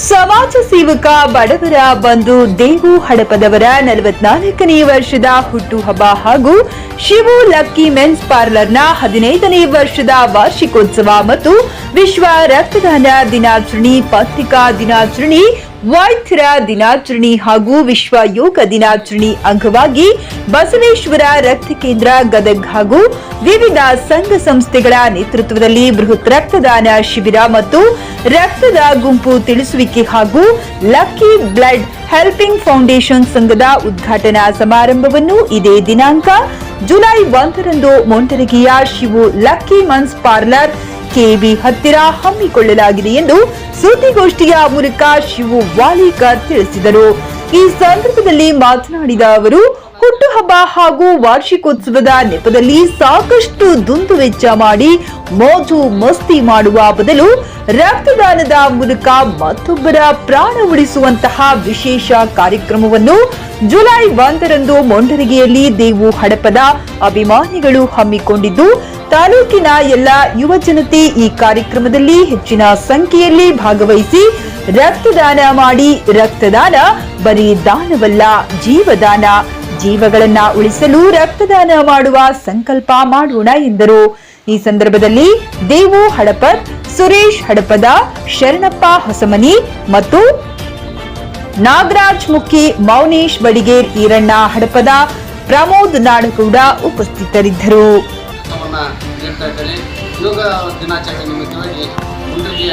ಸಮಾಜ ಸೇವಕ ಬಡವರ ಬಂಧು ದೇವು ಹಡಪದವರ 44ನೇ ವರ್ಷದ ಹುಟ್ಟುಹಬ್ಬ ಹಾಗೂ ಶಿವು ಲಕ್ಕಿ ಮೆನ್ಸ್ ಪಾರ್ಲರ್ನ 15ನೇ ವರ್ಷದ ವಾರ್ಷಿಕೋತ್ಸವ ಮತ್ತು ವಿಶ್ವ ರಕ್ತದಾನ ದಿನಾಚರಣೆ, ಪತ್ರಿಕಾ ದಿನಾಚರಣೆ, ವೈದ್ಯರ ದಿನಾಚರಣೆ ಹಾಗೂ ವಿಶ್ವ ಯೋಗ ದಿನಾಚರಣೆ ಅಂಗವಾಗಿ ಬಸವೇಶ್ವರ ರಕ್ತ ಕೇಂದ್ರ ಗದಗ್ ಹಾಗೂ ವಿವಿಧ ಸಂಘ ಸಂಸ್ಥೆಗಳ ನೇತೃತ್ವದಲ್ಲಿ ಬೃಹತ್ ರಕ್ತದಾನ ಶಿಬಿರ ಮತ್ತು ರಕ್ತದ ಗುಂಪು ತಿಳಿಸುವಿಕೆ ಹಾಗೂ ಲಕ್ಕಿ ಬ್ಲಡ್ ಹೆಲ್ಪಿಂಗ್ ಫೌಂಡೇಶನ್ ಸಂಘದ ಉದ್ಘಾಟನಾ ಸಮಾರಂಭವನ್ನು ಇದೇ ದಿನಾಂಕ ಜುಲೈ 1ರಂದು ಮೊಂಟರಗಿಯ Shivu lucky men's parlour KB ಹತ್ತಿರ ಹಮ್ಮಿಕೊಳ್ಳಲಾಗಿದೆ ಎಂದು ಸುದ್ದಿಗೋಷ್ಠಿಯ ಮೂಲಕ ಶಿವು ವಾಲಿಕರ್ ತಿಳಿಸಿದರು. ಈ ಸಂದರ್ಭದಲ್ಲಿ ಮಾತನಾಡಿದ ಅವರು, ಹುಟ್ಟುಹಬ್ಬ ಹಾಗೂ ವಾರ್ಷಿಕೋತ್ಸವದ ನೆಪದಲ್ಲಿ ಸಾಕಷ್ಟು ದುಂದುವೆಚ್ಚ ಮಾಡಿ ಮೋಜು ಮಸ್ತಿ ಮಾಡುವ ಬದಲು ರಕ್ತದಾನದ ಮೂಲಕ ಮತ್ತೊಬ್ಬರ ಪ್ರಾಣ ಉಳಿಸುವಂತಹ ವಿಶೇಷ ಕಾರ್ಯಕ್ರಮವನ್ನು ಜುಲೈ 1ರಂದು ಮೊಂಡರಗಿಯಲ್ಲಿ ದೇವು ಹಡಪದ ಅಭಿಮಾನಿಗಳು ಹಮ್ಮಿಕೊಂಡಿದ್ದು, ತಾಲೂಕಿನ ಎಲ್ಲ ಯುವ ಜನತೆ ಈ ಕಾರ್ಯಕ್ರಮದಲ್ಲಿ ಹೆಚ್ಚಿನ ಸಂಖ್ಯೆಯಲ್ಲಿ ಭಾಗವಹಿಸಿ ರಕ್ತದಾನ ಮಾಡಿ. ರಕ್ತದಾನ ಬರೀ ದಾನವಲ್ಲ, ಜೀವದಾನ. ಜೀವಗಳನ್ನ ಉಳಿಸಲು ರಕ್ತದಾನ ಮಾಡುವ ಸಂಕಲ್ಪ ಮಾಡೋಣ ಎಂದರು. ಈ ಸಂದರ್ಭದಲ್ಲಿ ದೇವು ಹಡಪದ್, ಸುರೇಶ್ ಹಡಪದ, ಶರಣಪ್ಪ ಹೊಸಮನಿ ಮತ್ತು ನಾಗರಾಜ್ ಮುಖಿ, ಮೌನೇಶ್ ಬಡಿಗೇರ್, ಈರಣ್ಣ ಹಡಪದ, ಪ್ರಮೋದ್ ನಾಡಗೌಡ ಉಪಸ್ಥಿತರಿದ್ದರು. ಯೋಗ ದಿನಾಚರಣೆ ನಿಮಿತ್ತವಾಗಿ ಮುಂಡರಗಿಯ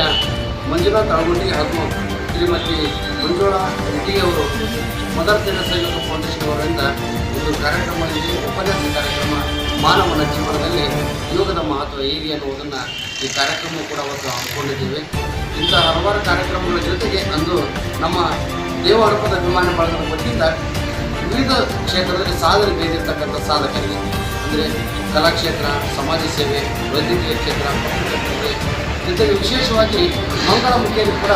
ಮಂಜುನಾಥ್ ಅಳಗುಂಡಿ ಹಾಗೂ ಶ್ರೀಮತಿ ಮಂಜುಳಾ ರೆಡ್ಡಿ ಅವರು ಮದರ್ ತೆರೇಸಾ ಯೋಗ ಫೌಂಡೇಶನ್ ಅವರಿಂದ ಒಂದು ಕಾರ್ಯಕ್ರಮ ಇದೆ. ಉಪನ್ಯಾಸ ಕಾರ್ಯಕ್ರಮ ಮಾನವನ ಜೀವನದಲ್ಲಿ ಯೋಗದ ಮಹತ್ವ ಹೇಗೆ ಅನ್ನುವುದನ್ನು ಈ ಕಾರ್ಯಕ್ರಮ ಕೂಡ ಅವತ್ತು ಹಮ್ಮಿಕೊಂಡಿದ್ದೇವೆ. ಇಂಥ ಹಲವಾರು ಕಾರ್ಯಕ್ರಮಗಳ ಜೊತೆಗೆ ಅಂದು ನಮ್ಮ ದೇವ ಹಡಪದ ಅಭಿಮಾನಿ ಬಳಗದ ವತಿಯಿಂದ ವಿವಿಧ ಕ್ಷೇತ್ರದಲ್ಲಿ ಸಾಧನೆ ಬೇದಿರ್ತಕ್ಕಂಥ ಸಾಧಕರಿಗೆ ಅಂದರೆ ಕಲಾಕ್ಷೇತ್ರ, ಸಮಾಜ ಸೇವೆ, ವೈದ್ಯಕೀಯ ಕ್ಷೇತ್ರ, ಪತ್ರಕರ್ತರಿಗೆ ಜೊತೆಗೆ ವಿಶೇಷವಾಗಿ ಮಂಗಳಮುಖಿಯಲ್ಲಿ ಕೂಡ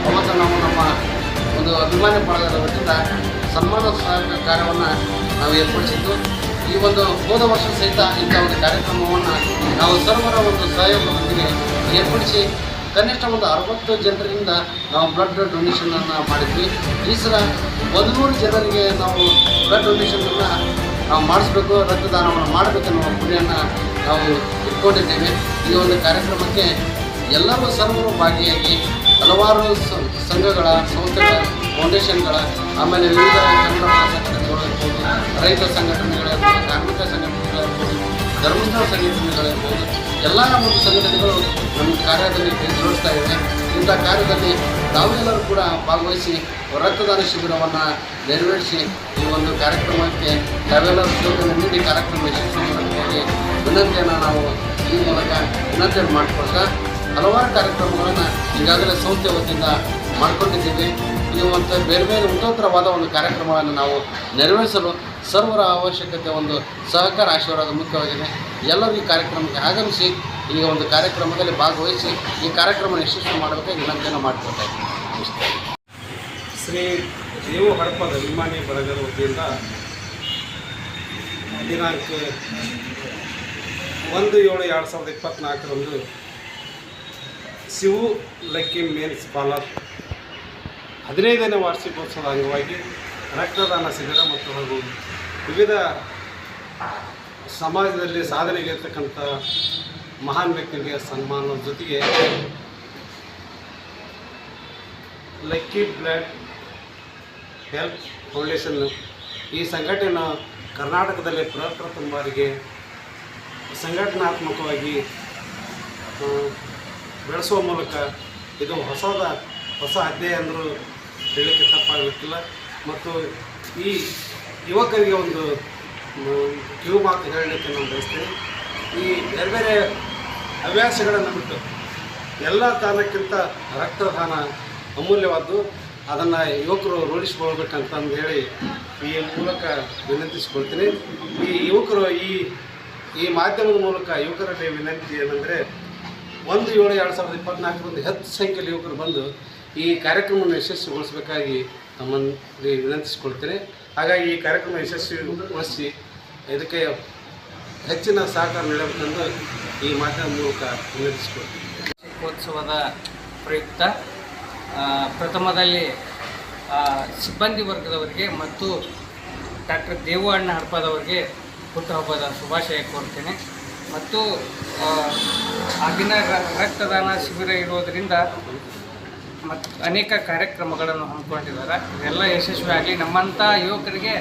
ಅವತ್ತು ನಾವು ನಮ್ಮ ಒಂದು ಅಭಿಮಾನಿ ಬಳಗದ ವತಿಯಿಂದ ಸನ್ಮಾನ ಕಾರ್ಯವನ್ನು ನಾವು ಏರ್ಪಡಿಸಿದ್ದು. ಈ ಒಂದು ಹೋದ ವರ್ಷ ಸಹಿತ ಇಂಥ ಒಂದು ಕಾರ್ಯಕ್ರಮವನ್ನು ನಾವು ಸರ್ವರ ಒಂದು ಸಹಯೋಗದೊಂದಿಗೆ ಏರ್ಪಡಿಸಿ ಕನಿಷ್ಠ ಒಂದು 60 ಜನರಿಂದ ನಾವು ಬ್ಲಡ್ ಡೊನೇಷನನ್ನು ಮಾಡಿದ್ವಿ. ಈ ಸಲ 100 ಜನರಿಗೆ ನಾವು ಬ್ಲಡ್ ಡೊನೇಷನನ್ನು ನಾವು ಮಾಡಿಸ್ಬೇಕು, ರಕ್ತದಾನವನ್ನು ಮಾಡಬೇಕನ್ನುವ ಗುರಿಯನ್ನು ನಾವು ಇಟ್ಕೊಂಡಿದ್ದೇವೆ. ಈ ಒಂದು ಕಾರ್ಯಕ್ರಮಕ್ಕೆ ಎಲ್ಲರೂ ಸರ್ವರು ಭಾಗಿಯಾಗಿ ಹಲವಾರು ಸಂಘಗಳ, ಸಂಸ್ಥೆಗಳ, ಫೌಂಡೇಶನ್ಗಳ, ಆಮೇಲೆ ವಿವಿಧ ಕನ್ನಡ ಸಂಘಟನೆಗಳು ಇರ್ಬೋದು, ರೈತ ಸಂಘಟನೆಗಳಿರ್ಬೋದು, ಕಾರ್ಮಿಕ ಸಂಘಟನೆಗಳಿರ್ಬೋದು, ಧರ್ಮಸ್ಥಳ ಸಂಘಟನೆಗಳಿರ್ಬೋದು, ಎಲ್ಲ ಒಂದು ಸಂಘಟನೆಗಳು ನಮ್ಮ ಕಾರ್ಯದಲ್ಲಿ ಜೋಡಿಸ್ತಾ ಇವೆ. ಇಂಥ ಕಾರ್ಯದಲ್ಲಿ ತಾವೆಲ್ಲರೂ ಕೂಡ ಭಾಗವಹಿಸಿ ರಕ್ತದಾನ ಶಿಬಿರವನ್ನು ನೆರವೇರಿಸಿ ಈ ಒಂದು ಕಾರ್ಯಕ್ರಮಕ್ಕೆ ತಾವೆಲ್ಲರೂ ಸಹಕಾರ ನೀಡಿ ಕಾರ್ಯಕ್ರಮ ಯಶಸ್ವಿ ಮಾಡೋದಕ್ಕೆ ವಿನಂತಿಯನ್ನು ನಾವು ಈ ಮೂಲಕ ವಿನಂತಿಯನ್ನು ಮಾಡಿಕೊಳ್ತಾ ಹಲವಾರು ಕಾರ್ಯಕ್ರಮಗಳನ್ನು ಈಗಾಗಲೇ ಸಂಸ್ಥೆ ವತಿಯಿಂದ ಮಾಡಿಕೊಂಡಿದ್ದೇವೆ. ಈ ಮತ್ತು ಬೇರೆ ಬೇರೆ ಉನ್ನತರವಾದ ಒಂದು ಕಾರ್ಯಕ್ರಮಗಳನ್ನು ನಾವು ನೆರವೇರಿಸಲು ಸರ್ವರ ಅವಶ್ಯಕತೆ ಒಂದು ಸಹಕಾರ ಆಶೀರ್ವಾದ ಮುಖ್ಯವಾಗಿದೆ. ಎಲ್ಲರೂ ಈ ಕಾರ್ಯಕ್ರಮಕ್ಕೆ ಆಗಮಿಸಿ ಈ ಒಂದು ಕಾರ್ಯಕ್ರಮದಲ್ಲಿ ಭಾಗವಹಿಸಿ ಈ ಕಾರ್ಯಕ್ರಮ ಯಶಸ್ವಿ ಮಾಡಬೇಕಾಗಿ ವಿನಂತಿಯನ್ನು ಮಾಡಿಕೊಳ್ತಾ ಇದ್ದೀವಿ. ಶ್ರೀ ದೇವು ಹಡಪದ ಅಭಿಮಾನಿ ಬಳಗದ ವತಿಯಿಂದ ದಿನಾಂಕ 1/7/2024ರಂದು ಶಿವು ಲಕ್ಕಿ ಮೆನ್ಸ್ ಪಾರ್ಲರ್ 15ನೇ ವಾರ್ಷಿಕೋತ್ಸವದ ಅಂಗವಾಗಿ ರಕ್ತದಾನ ಶಿಬಿರ ಮತ್ತು ಹಾಗೂ ವಿವಿಧ ಸಮಾಜದಲ್ಲಿ ಸಾಧನೆಗಿರ್ತಕ್ಕಂಥ ಮಹಾನ್ ವ್ಯಕ್ತಿಗೆ ಸನ್ಮಾನದ ಜೊತೆಗೆ ಲಕ್ಕಿ ಬ್ಲಡ್ ಹೆಲ್ಪ್ ಫೌಂಡೇಶನ್ ಈ ಸಂಘಟನೆ ಕರ್ನಾಟಕದಲ್ಲಿ ಪ್ರಪ್ರಥಮ ಬಾರಿಗೆ ಸಂಘಟನಾತ್ಮಕವಾಗಿ ಬೆಳೆಸುವ ಮೂಲಕ ಇದು ಹೊಸ ಅಧ್ಯಾಯ ಅಂದರೂ ಹೇಳಲಿಕ್ಕೆ ತಪ್ಪಾಗಲಿಕ್ಕಿಲ್ಲ. ಮತ್ತು ಈ ಯುವಕರಿಗೆ ಒಂದು ಕಿವು ಮಾತು ಹೇಳಲಿಕ್ಕೆ ನಾನು ಬಯಸ್ತೇನೆ. ಈ ಬೇರೆ ಬೇರೆ ಹವ್ಯಾಸಗಳನ್ನು ಬಿಟ್ಟು ಎಲ್ಲ ದಾನಕ್ಕಿಂತ ರಕ್ತದಾನ ಅಮೂಲ್ಯವಾದ್ದು, ಅದನ್ನು ಯುವಕರು ರೂಢಿಸಿಕೊಳ್ಬೇಕಂತಂದು ಹೇಳಿ ಈ ಮೂಲಕ ವಿನಂತಿಸಿಕೊಳ್ತೀನಿ. ಈ ಯುವಕರು ಈ ಮಾಧ್ಯಮದ ಮೂಲಕ ಯುವಕರಲ್ಲಿ ವಿನಂತಿ ಏನಂದರೆ 1/7/2024ರಂದು ಹೆಚ್ಚು ಸಂಖ್ಯೆಯಲ್ಲಿ ಯುವಕರು ಬಂದು ಈ ಕಾರ್ಯಕ್ರಮವನ್ನು ಯಶಸ್ವಿಗೊಳಿಸಬೇಕಾಗಿ ತಮ್ಮಲ್ಲಿ ವಿನಂತಿಸಿಕೊಳ್ತೇನೆ. ಹಾಗಾಗಿ ಈ ಕಾರ್ಯಕ್ರಮ ಯಶಸ್ವಿಗೊಳಿಸಿ ಇದಕ್ಕೆ ಹೆಚ್ಚಿನ ಸಹಕಾರ ನೀಡಬೇಕೆಂದು ಈ ಮಾಧ್ಯಮದ ಮೂಲಕ ವಿನಂತಿಸಿಕೊಳ್ತೇನೆ. ವಾರ್ಷಿಕೋತ್ಸವದ ಪ್ರಯುಕ್ತ ಪ್ರಥಮದಲ್ಲಿ ಸಿಬ್ಬಂದಿ ವರ್ಗದವರಿಗೆ ಮತ್ತು ಡಾಕ್ಟರ್ ದೇವಣ್ಣ ಹಡಪದವರಿಗೆ ಹುಟ್ಟುಹಬ್ಬದ ಶುಭಾಶಯ ಕೋರ್ತೇನೆ. ಮತ್ತು ಆ ದಿನ ರಕ್ತದಾನ ಶಿಬಿರ ಇರೋದರಿಂದ ಮತ್ತು ಅನೇಕ ಕಾರ್ಯಕ್ರಮಗಳನ್ನು ಹಮ್ಮಿಕೊಂಡಿದ್ದಾರೆ. ಇದೆಲ್ಲ ಯಶಸ್ವಿಯಾಗಲಿ. ನಮ್ಮಂಥ ಯುವಕರಿಗೆ